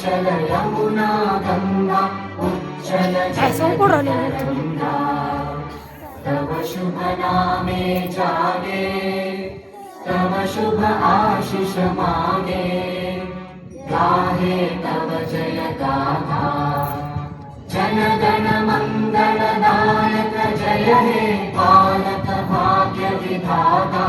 चल यमुना गंगा उच्चल गंगा तव शुभ नामे जागे तव शुभ आशीष मागे गाहे तव जय गाथा जन गण मंगलदायक जय हे पालक भाग्य विधाता